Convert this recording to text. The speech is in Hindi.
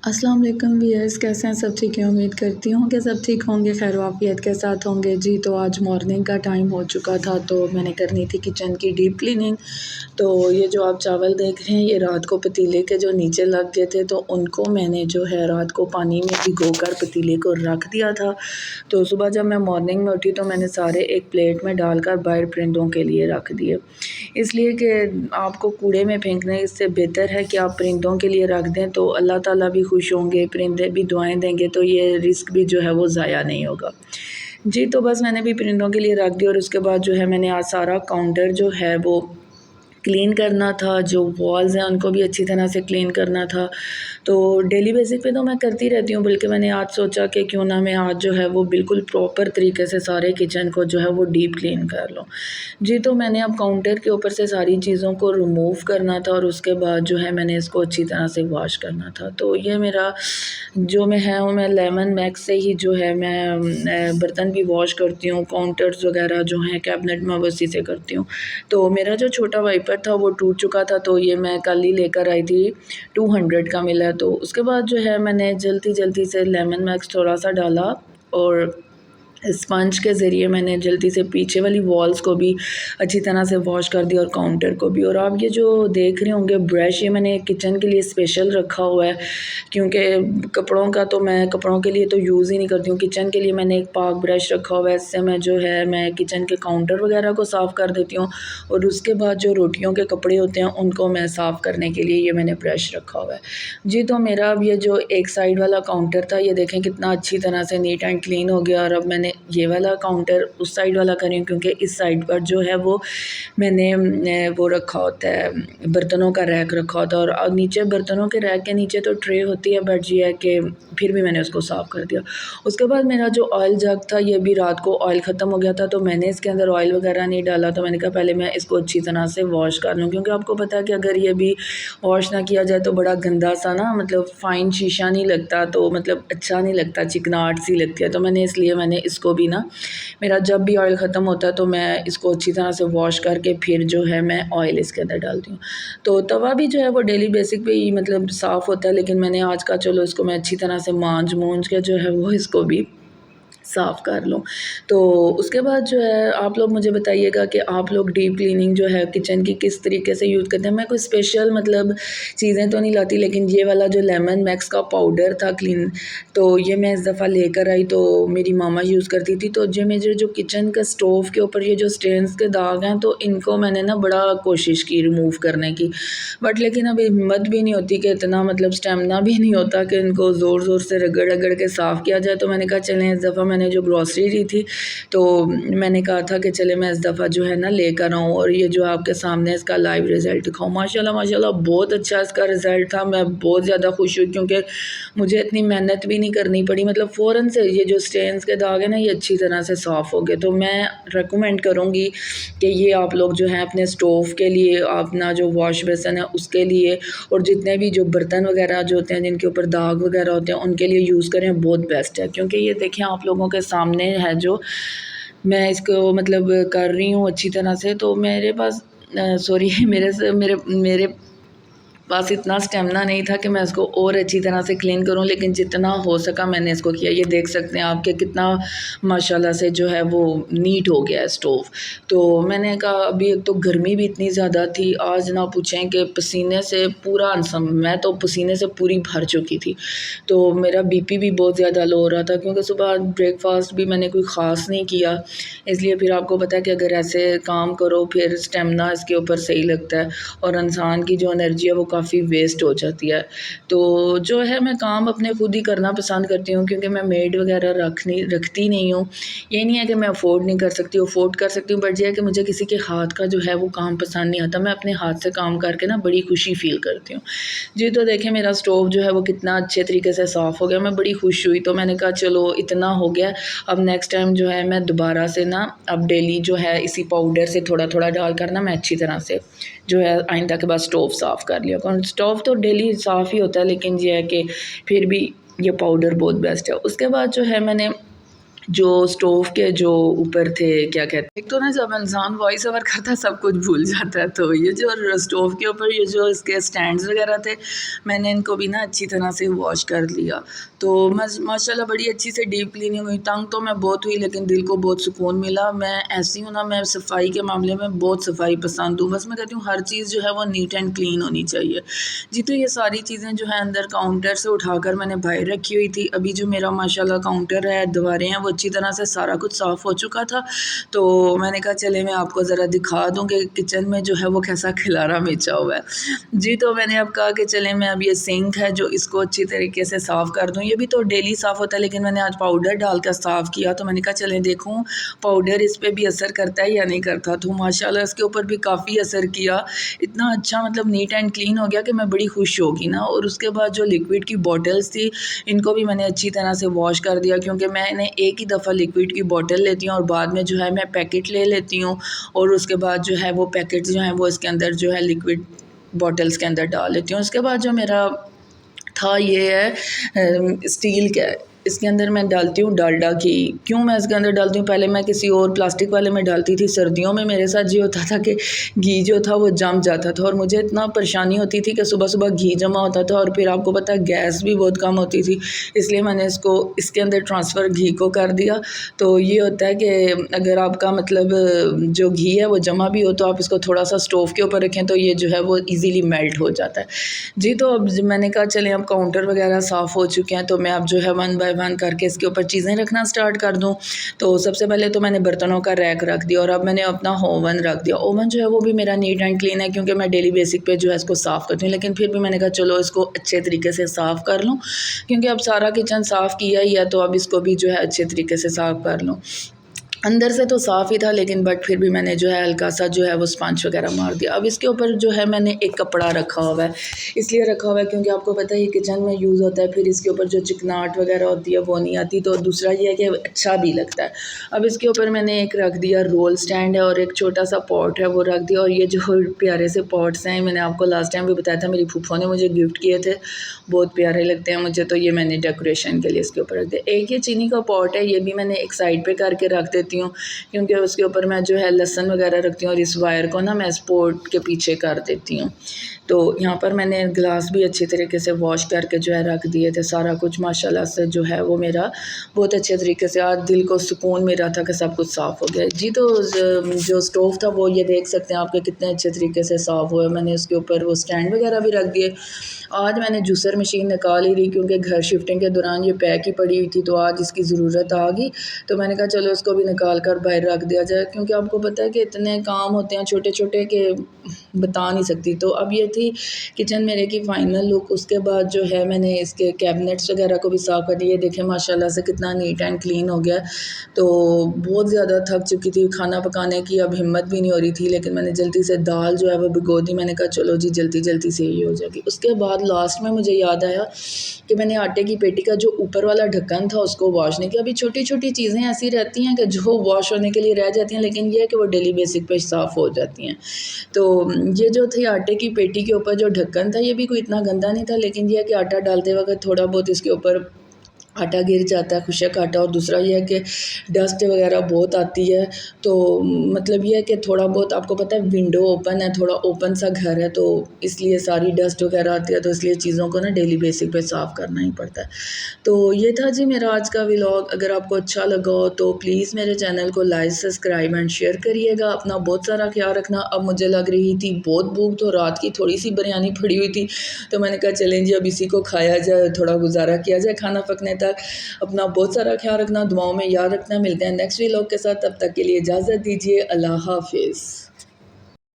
अस्सलाम वालेकुम व्यूअर्स, कैसे हैं सब? ठीक है, उम्मीद करती हूँ कि सब ठीक होंगे, खैर वाफ़ियत के साथ होंगे। जी तो आज मॉर्निंग का टाइम हो चुका था तो मैंने करनी थी किचन की डीप क्लीनिंग। तो ये जो आप चावल देख रहे हैं ये रात को पतीले के जो नीचे लग गए थे तो उनको मैंने जो है रात को पानी में भिगोकर पतीले को रख दिया था। तो सुबह जब मैं मॉर्निंग में उठी तो मैंने सारे एक प्लेट में डालकर बाहर परिंदों के लिए रख दिए, इसलिए कि आपको कूड़े में फेंकने से बेहतर है कि आप परिंदों के लिए रख दें तो अल्लाह ताला भी खुश होंगे, परिंदे भी दुआएं देंगे, तो ये रिस्क भी जो है वो ज़ाया नहीं होगा। जी तो बस मैंने भी परिंदों के लिए रख दिया और उसके बाद जो है मैंने आज सारा काउंटर जो है वो क्लीन करना था, जो वॉल्स हैं उनको भी अच्छी तरह से क्लीन करना था। तो डेली बेसिस पे तो मैं करती रहती हूँ, बल्कि मैंने आज सोचा कि क्यों ना मैं आज जो है वो बिल्कुल प्रॉपर तरीके से सारे किचन को जो है वो डीप क्लीन कर लूँ। जी तो मैंने अब काउंटर के ऊपर से सारी चीज़ों को रिमूव करना था और उसके बाद जो है मैंने इसको अच्छी तरह से वॉश करना था। तो ये मेरा जो मैं है वो मैं लेमन मैक्स से ही जो है मैं बर्तन भी वॉश करती हूँ, काउंटर्स वगैरह जो हैं कैबिनेट में उसी से करती हूँ। तो मेरा जो छोटा वाइपर था वो टूट चुका था तो ये मैं कल ही लेकर आई थी, 200 का मिला। तो उसके बाद जो है मैंने जल्दी जल्दी से लेमन मैक्स थोड़ा सा डाला और स्पंज के ज़रिए मैंने जल्दी से पीछे वाली वॉल्स को भी अच्छी तरह से वॉश कर दिया और काउंटर को भी। और आप ये जो देख रहे होंगे ब्रश, ये मैंने किचन के लिए स्पेशल रखा हुआ है, क्योंकि कपड़ों का तो मैं कपड़ों के लिए तो यूज़ ही नहीं करती हूँ। किचन के लिए मैंने एक पाक ब्रश रखा हुआ है, इससे मैं जो है मैं किचन के काउंटर वगैरह को साफ़ कर देती हूँ और उसके बाद जो रोटियों के कपड़े होते हैं उनको मैं साफ़ करने के लिए ये मैंने ब्रश रखा हुआ है। जी तो मेरा अब ये जो एक साइड वाला काउंटर था ये देखें कितना अच्छी तरह से नीट एंड क्लीन हो गया। और अब मैंने ये वाला काउंटर उस साइड वाला कर रही हूँ, क्योंकि इस साइड पर जो है वो मैंने वो रखा होता है, बर्तनों का रैक रखा होता है और नीचे बर्तनों के रैक के नीचे तो ट्रे होती है, बट ये है कि फिर भी मैंने उसको साफ़ कर दिया। उसके बाद मेरा जो ऑयल जग था ये भी रात को ऑयल ख़त्म हो गया था तो मैंने इसके अंदर ऑयल वगैरह नहीं डाला। तो मैंने कहा पहले मैं इसको अच्छी तरह से वॉश कर लूँ, क्योंकि आपको पता है कि अगर ये भी वॉश ना किया जाए तो बड़ा गंदा सा ना, मतलब फ़ाइन शीशा नहीं लगता, तो मतलब अच्छा नहीं लगता, चिकनाहट सी लगती है। तो मैंने इसको भी ना, मेरा जब भी ऑयल ख़त्म होता है तो मैं इसको अच्छी तरह से वॉश करके फिर जो है मैं ऑयल इसके अंदर डालती हूँ। तो तवा भी जो है वो डेली बेसिक पे ही मतलब साफ़ होता है, लेकिन मैंने आज का चलो इसको मैं अच्छी तरह से मांज मूंज के जो है वो इसको भी साफ़ कर लूँ। तो उसके बाद जो है आप लोग मुझे बताइएगा कि आप लोग डीप क्लीनिंग जो है किचन की किस तरीके से यूज़ करते हैं। मैं कोई स्पेशल मतलब चीज़ें तो नहीं लाती, लेकिन ये वाला जो लेमन मैक्स का पाउडर था क्लीन, तो ये मैं इस दफ़ा लेकर आई तो मेरी मामा यूज़ करती थी। तो जो मेरे जो किचन का स्टोव के ऊपर ये जो स्टेन्स के दाग हैं तो इनको मैंने ना बड़ा कोशिश की रिमूव करने की, बट लेकिन अब हिम्मत भी नहीं होती कि इतना मतलब स्टेमिना भी नहीं होता कि इनको ज़ोर ज़ोर से रगड़ रगड़ के साफ़ किया जाए। तो मैंने कहा चलें इस दफ़ा मैंने जो ग्रॉसरी ली थी तो मैंने कहा था कि चले मैं इस दफ़ा जो है ना लेकर आऊँ और ये जो आपके सामने इसका लाइव रिज़ल्ट दिखाऊँ। माशाल्लाह माशाल्लाह बहुत अच्छा इसका रिज़ल्ट था, मैं बहुत ज़्यादा खुश हुई, क्योंकि मुझे इतनी मेहनत भी नहीं करनी पड़ी, मतलब फ़ौरन से ये जो स्टेन्स के दाग है ना ये अच्छी तरह से साफ़ हो गए। तो मैं रेकमेंड करूँगी कि ये आप लोग जो है अपने स्टोव के लिए, अपना जो वॉश बेसन है उसके लिए, और जितने भी जो बर्तन वगैरह जो होते हैं जिनके ऊपर दाग वगैरह होते हैं उनके लिए यूज़ करें, बहुत बेस्ट है। क्योंकि ये देखें आप लोगों के सामने है जो मैं इसको मतलब कर रही हूँ अच्छी तरह से। तो मेरे पास सॉरी मेरे से मेरे पास इतना स्टेमिना नहीं था कि मैं इसको और अच्छी तरह से क्लीन करूं, लेकिन जितना हो सका मैंने इसको किया। ये देख सकते हैं आप कि कितना माशाल्लाह से जो है वो नीट हो गया है स्टोव। तो मैंने कहा अभी एक तो गर्मी भी इतनी ज़्यादा थी, आज ना पूछें कि पसीने से पूरा अनसम, मैं तो पसीने से पूरी भर चुकी थी। तो मेरा बीपी भी बहुत ज़्यादा लो हो रहा था, क्योंकि सुबह ब्रेकफास्ट भी मैंने कोई ख़ास नहीं किया, इसलिए फिर आपको पता है कि अगर ऐसे काम करो फिर स्टेमिना इसके ऊपर सही लगता है और इंसान की जो एनर्जी है वो काफ़ी वेस्ट हो जाती है। तो जो है मैं काम अपने खुद ही करना पसंद करती हूँ, क्योंकि मैं मेड वगैरह रखती नहीं हूँ। ये नहीं है कि मैं अफोर्ड नहीं कर सकती, अफोर्ड कर सकती हूँ, बट ये है कि मुझे किसी के हाथ का जो है वो काम पसंद नहीं आता। मैं अपने हाथ से काम करके ना बड़ी खुशी फ़ील करती हूँ। जी तो देखें मेरा स्टोव जो है वो कितना अच्छे तरीके से साफ़ हो गया, मैं बड़ी खुश हुई। तो मैंने कहा चलो इतना हो गया, अब नेक्स्ट टाइम जो है मैं दोबारा से ना अब डेली जो है इसी पाउडर से थोड़ा थोड़ा डाल कर ना मैं अच्छी तरह से जो है आइंदा के बाद स्टोव साफ़ कर लिया। कौन स्टोव तो डेली साफ़ ही होता है, लेकिन ये है कि फिर भी ये पाउडर बहुत बेस्ट है। उसके बाद जो है मैंने जो स्टोव के जो ऊपर थे, क्या कहते हैं, एक तो ना जब इंसान वॉइस ओवर करता है सब कुछ भूल जाता है, तो ये जो स्टोव के ऊपर ये जो इसके स्टैंड्स वगैरह थे, मैंने इनको भी ना अच्छी तरह से वॉश कर लिया। तो माशाल्लाह बड़ी अच्छी से डीप क्लीनिंग हुई। तंग तो मैं बहुत हुई, लेकिन दिल को बहुत सुकून मिला। मैं ऐसी हूँ ना, मैं सफाई के मामले में बहुत सफाई पसंद हूँ। बस मैं कहती हूँ हर चीज़ जो है वो नीट एंड क्लीन होनी चाहिए जी। तो ये सारी चीज़ें जो है अंदर काउंटर से उठाकर मैंने बाहर रखी हुई थी। अभी जो मेरा माशाल्लाह काउंटर है, दीवारें हैं, वो अच्छी तरह से सारा कुछ साफ़ हो चुका था। तो मैंने कहा चले मैं आपको ज़रा दिखा दूँ कि किचन में जो है वो कैसा खिलारा मचा हुआ है जी। तो मैंने अब कहा कि चलें मैं अब ये सिंक है जो इसको अच्छी तरीके से साफ़ कर दूँ। ये भी तो डेली साफ़ होता है, लेकिन मैंने आज पाउडर डाल कर साफ़ किया। तो मैंने कहा चलें देखूँ पाउडर इस पर भी असर करता है या नहीं करता। तो माशाल्लाह इसके ऊपर भी काफ़ी असर किया। इतना अच्छा मतलब नीट एंड क्लीन हो गया कि मैं बड़ी खुश होगी ना। और उसके बाद जो लिक्विड की बॉटल्स थी, इनको भी मैंने अच्छी तरह से वॉश कर दिया, क्योंकि मैंने एक ही दफ़ा लिक्विड की बॉटल लेती हूँ और बाद में जो है मैं पैकेट ले लेती हूँ, और उसके बाद जो है वो पैकेट जो है वो इसके अंदर जो है लिक्विड बॉटल्स के अंदर डाल लेती हूँ। उसके बाद जो मेरा था ये है स्टील का, इसके अंदर मैं डालती हूँ डालडा घी। क्यों मैं इसके अंदर डालती हूँ, पहले मैं किसी और प्लास्टिक वाले में डालती थी। सर्दियों में मेरे साथ ये होता था कि घी जो था वो जम जाता था, और मुझे इतना परेशानी होती थी कि सुबह सुबह घी जमा होता था, और फिर आपको पता है गैस भी बहुत कम होती थी। इसलिए मैंने इसको इसके अंदर ट्रांसफ़र घी को कर दिया। तो ये होता है कि अगर आपका मतलब जो घी है वो जमा भी हो, तो आप इसको थोड़ा सा स्टोव के ऊपर रखें तो ये जो है वो ईज़िली मेल्ट हो जाता है जी। तो अब मैंने कहा चलें अब काउंटर वगैरह साफ़ हो चुके हैं, तो मैं अब जो है वन बाय वन करके इसके ऊपर चीज़ें रखना स्टार्ट कर दूं। तो सबसे पहले तो मैंने बर्तनों का रैक रख दिया, और अब मैंने अपना ओवन रख दिया। ओवन जो है वो भी मेरा नीट एंड क्लीन है, क्योंकि मैं डेली बेसिक पे जो है इसको साफ़ करती हूँ, लेकिन फिर भी मैंने कहा चलो इसको अच्छे तरीके से साफ़ कर लूँ, क्योंकि अब सारा किचन साफ़ किया ही है, तो अब इसको भी जो है अच्छे तरीके से साफ़ कर लूँ। अंदर से तो साफ़ ही था, लेकिन बट फिर भी मैंने जो है हल्का सा जो है वो स्पंज वगैरह मार दिया। अब इसके ऊपर जो है मैंने एक कपड़ा रखा हुआ है, इसलिए रखा हुआ है क्योंकि आपको पता है ये किचन में यूज़ होता है, फिर इसके ऊपर जो चिकनाहट वगैरह होती है वो नहीं आती। तो दूसरा ये है कि अच्छा भी लगता है। अब इसके ऊपर मैंने एक रख दिया रोल स्टैंड है, और एक छोटा सा पॉट है वो रख दिया। और ये जो प्यारे से पॉट्स हैं, मैंने आपको लास्ट टाइम भी बताया था, मेरी फूफो ने मुझे गिफ्ट किए थे, बहुत प्यारे लगते हैं मुझे। तो ये मैंने डेकोरेशन के लिए इसके ऊपर रख दिया। एक ये चीनी का पॉट है, ये भी मैंने एक साइड पर करके रख देती हूँ, क्योंकि उसके ऊपर मैं जो है लहसुन वगैरह रखती हूँ, और इस वायर को ना मैं इस पोर्ट के पीछे कर देती हूँ। तो यहाँ पर मैंने गिलास भी अच्छी तरीके से वॉश करके जो है रख दिए थे। सारा कुछ माशाल्लाह से जो है वो मेरा बहुत अच्छे तरीके से, आज दिल को सुकून मिला था कि सब कुछ साफ़ हो गया जी। तो जो स्टोव था वो ये देख सकते हैं आपके कितने अच्छे तरीके से साफ़ हुए। मैंने उसके ऊपर वो स्टैंड वगैरह भी रख दिए। आज मैंने जूसर मशीन निकाल ही रही, क्योंकि घर शिफ्टिंग के दौरान ये पैक ही पड़ी हुई थी, तो आज इसकी ज़रूरत आ गई। तो मैंने कहा चलो इसको भी निकाल कर बाहर रख दिया जाए, क्योंकि आपको पता है कि इतने काम होते हैं छोटे छोटे के बता नहीं सकती। तो अब ये थी किचन मेरे की फ़ाइनल लुक। उसके बाद जो है मैंने इसके कैबिनेट्स वगैरह को भी साफ़ कर दिया। देखें माशाल्लाह से कितना नीट एंड क्लीन हो गया। तो बहुत ज़्यादा थक चुकी थी खाना पकाने की, अब हिम्मत भी नहीं हो रही थी, लेकिन मैंने जल्दी से दाल जो है वो भिगो दी। मैंने कहा चलो जी जल्दी जल्दी से ही हो जाएगी। उसके बाद लास्ट में मुझे याद आया कि मैंने आटे की पेटी का जो ऊपर वाला ढक्कन था उसको वॉश नहीं किया। अभी छोटी छोटी चीज़ें ऐसी रहती हैं कि जो वॉश होने के लिए रह जाती हैं, लेकिन ये है कि वो डेली बेसिक पे साफ़ हो जाती हैं। तो ये जो थी आटे की पेटी के ऊपर जो ढक्कन था, ये भी कोई इतना गंदा नहीं था, लेकिन यह है कि आटा डालते वक्त थोड़ा बहुत इसके ऊपर आटा गिर जाता है, खुशक आटा। और दूसरा ये है कि डस्ट वगैरह बहुत आती है। तो मतलब ये है कि थोड़ा बहुत आपको पता है विंडो ओपन है, थोड़ा ओपन सा घर है, तो इसलिए सारी डस्ट वगैरह आती है। तो इसलिए चीज़ों को ना डेली बेसिक पे साफ़ करना ही पड़ता है। तो ये था जी मेरा आज का व्लॉग। अगर आपको अच्छा लगा हो तो प्लीज़ मेरे चैनल को लाइक सब्सक्राइब एंड शेयर करिएगा। अपना बहुत सारा ख्याल रखना। अब मुझे लग रही थी बहुत भूख, तो रात की थोड़ी सी बिरयानी पड़ी हुई थी, तो मैंने कहा चलें जी अब इसी को खाया जाए, थोड़ा गुजारा किया जाए खाना पकने तक। अपना बहुत सारा ख्याल रखना, दुआओं में याद रखना। मिलते हैं नेक्स्ट व्लॉग के साथ, तब तक के लिए इजाज़त दीजिए। अल्लाह हाफिज़।